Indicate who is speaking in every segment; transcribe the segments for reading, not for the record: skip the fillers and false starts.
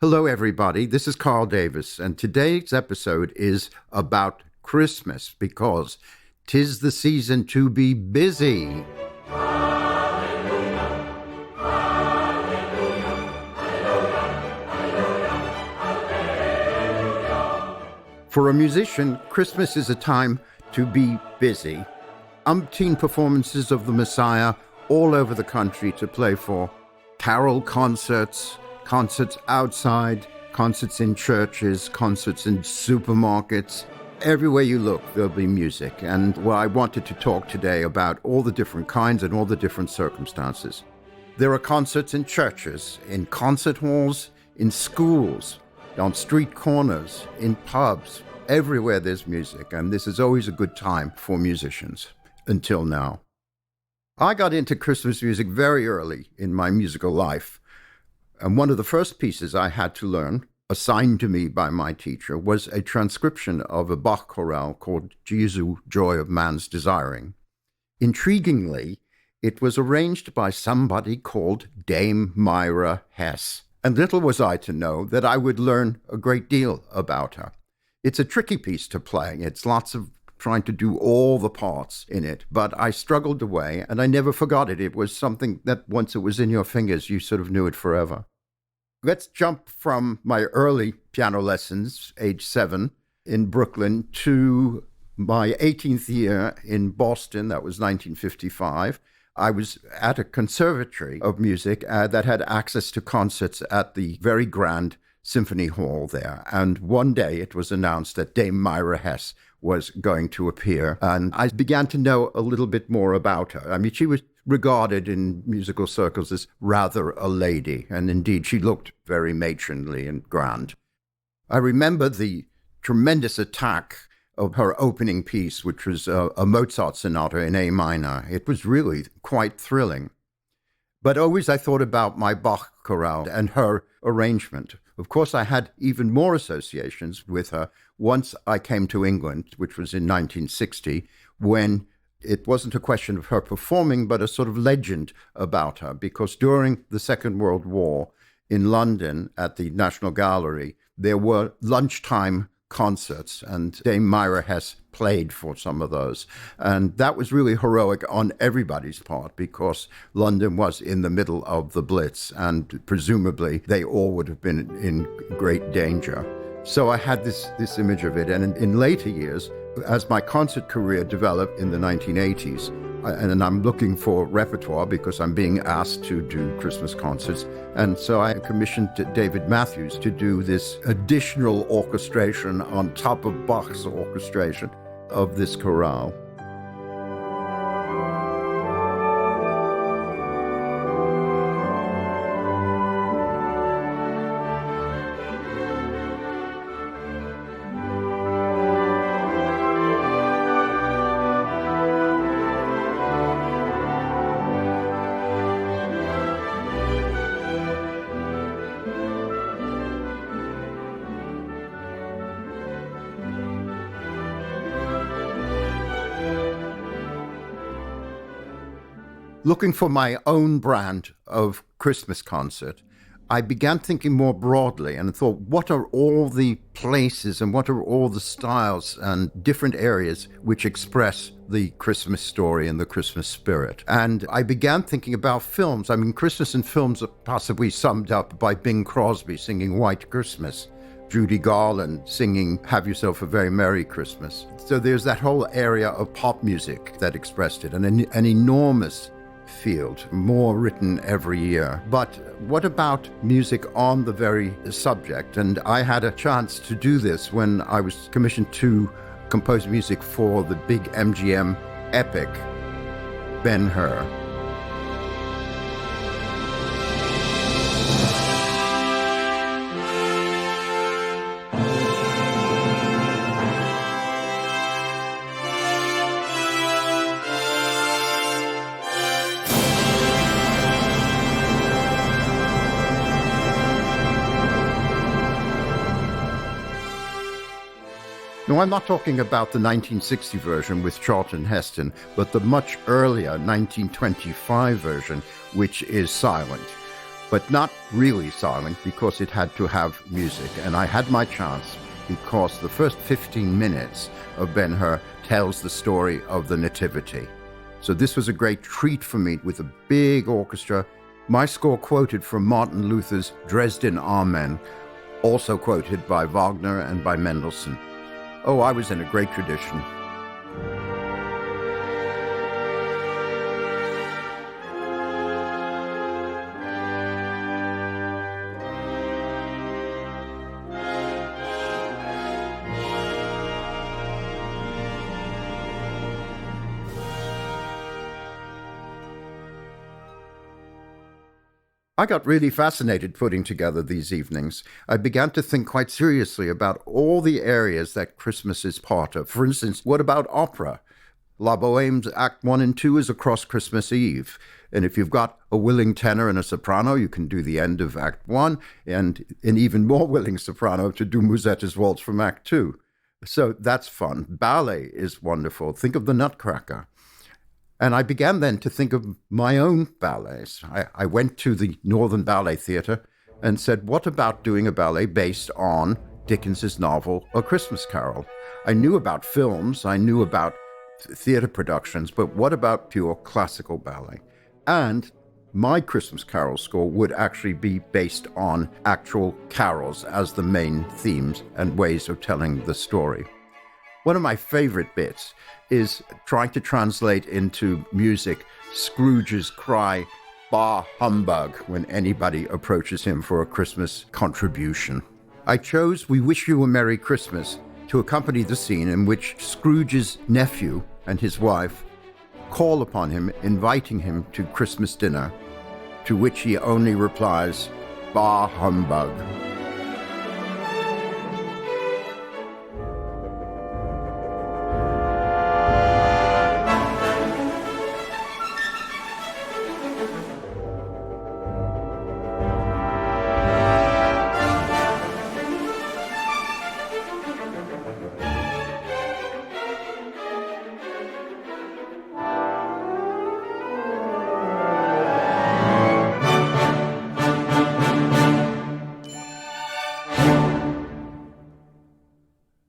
Speaker 1: Hello, everybody. This is Carl Davis, and today's episode is about Christmas because 'tis the season to be busy. For a musician, Christmas is a time to be busy. Umpteen performances of the Messiah all over the country to play for. Carol concerts, concerts outside, concerts in churches, concerts in supermarkets. Everywhere you look, there'll be music. And well, I wanted to talk today about all the different kinds and all the different circumstances. There are concerts in churches, in concert halls, in schools, on street corners, in pubs. Everywhere there's music, and this is always a good time for musicians, until now. I got into Christmas music very early in my musical life. And one of the first pieces I had to learn, assigned to me by my teacher, was a transcription of a Bach chorale called Jesu, Joy of Man's Desiring. Intriguingly, it was arranged by somebody called Dame Myra Hess. And little was I to know that I would learn a great deal about her. It's a tricky piece to play. It's lots of trying to do all the parts in it, but I struggled away and I never forgot it. It was something that once it was in your fingers, you sort of knew it forever. Let's jump from my early piano lessons, age 7, in Brooklyn, to my 18th year in Boston. That was 1955. I was at a conservatory of music that had access to concerts at the very grand Symphony Hall there. And one day it was announced that Dame Myra Hess was going to appear. And I began to know a little bit more about her. I mean, she was regarded in musical circles as rather a lady, and indeed she looked very matronly and grand. I remember the tremendous attack of her opening piece, which was a Mozart sonata in A minor. It was really quite thrilling. But always I thought about my Bach chorale and her arrangement. Of course, I had even more associations with her once I came to England, which was in 1960, when it wasn't a question of her performing, but a sort of legend about her, because during the Second World War in London at the National Gallery, there were lunchtime concerts, and Dame Myra Hess played for some of those. And that was really heroic on everybody's part, because London was in the middle of the Blitz, and presumably they all would have been in great danger. So I had this image of it. And in later years, as my concert career developed in the 1980s, and I'm looking for repertoire because I'm being asked to do Christmas concerts. And so I commissioned David Matthews to do this additional orchestration on top of Bach's orchestration of this chorale. Looking for my own brand of Christmas concert, I began thinking more broadly and thought, what are all the places and what are all the styles and different areas which express the Christmas story and the Christmas spirit? And I began thinking about films. I mean, Christmas in films are possibly summed up by Bing Crosby singing White Christmas, Judy Garland singing Have Yourself a Very Merry Christmas. So there's that whole area of pop music that expressed it, and an enormous field, more written every year. But what about music on the very subject? And I had a chance to do this when I was commissioned to compose music for the big MGM epic, Ben-Hur. No, I'm not talking about the 1960 version with Charlton Heston, but the much earlier 1925 version, which is silent. but not really silent because it had to have music. And I had my chance because the first 15 minutes of Ben-Hur tells the story of the Nativity. So this was a great treat for me with a big orchestra. My score quoted from Martin Luther's Dresden Amen, also quoted by Wagner and by Mendelssohn. Oh, I was in a great tradition. I got really fascinated putting together these evenings. I began to think quite seriously about all the areas that Christmas is part of. For instance, what about opera? La Boheme's Act 1 and 2 is across Christmas Eve. And if you've got a willing tenor and a soprano, you can do the end of Act 1, and an even more willing soprano to do Musetta's Waltz from Act 2. So that's fun. Ballet is wonderful. Think of the Nutcracker. And I began then to think of my own ballets. I went to the Northern Ballet Theatre and said, what about doing a ballet based on Dickens's novel, A Christmas Carol? I knew about films, I knew about theatre productions, but what about pure classical ballet? And my Christmas Carol score would actually be based on actual carols as the main themes and ways of telling the story. One of my favorite bits is trying to translate into music Scrooge's cry, "Bah humbug," when anybody approaches him for a Christmas contribution. I chose "We Wish You a Merry Christmas" to accompany the scene in which Scrooge's nephew and his wife call upon him, inviting him to Christmas dinner, to which he only replies, "Bah humbug."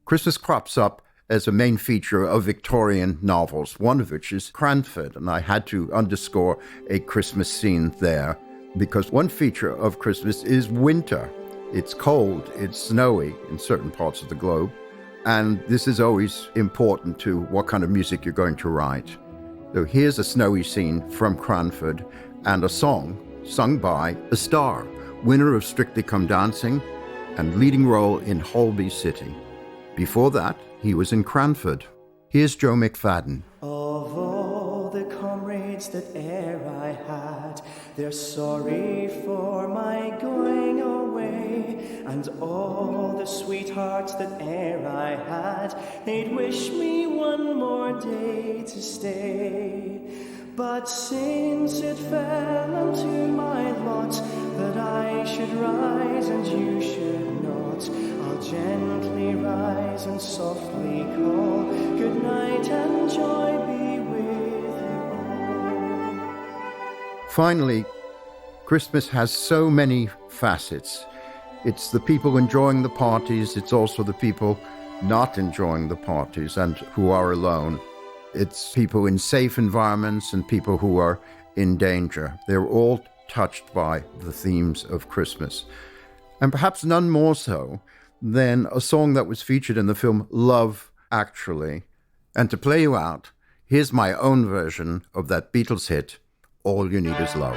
Speaker 1: Christmas crops up as a main feature of Victorian novels, one of which is Cranford, and I had to underscore a Christmas scene there, because one feature of Christmas is winter. It's cold, it's snowy in certain parts of the globe, and this is always important to what kind of music you're going to write. So here's a snowy scene from Cranford, and a song sung by a star, winner of Strictly Come Dancing, and leading role in Holby City. Before that, he was in Cranford. Here's Joe McFadden.
Speaker 2: Of all the comrades that e'er I had, they're sorry for my going away, and all the sweethearts that e'er I had, they'd wish me one more day to stay. But since it fell unto my lot that I should rise and you should not, I'll gently rise and softly call, good night and joy be with you all.
Speaker 1: Finally, Christmas has so many facets. It's the people enjoying the parties, it's also the people not enjoying the parties and who are alone. It's people in safe environments and people who are in danger. They're all touched by the themes of Christmas. And perhaps none more so than a song that was featured in the film Love Actually. And to play you out, here's my own version of that Beatles hit, All You Need Is Love.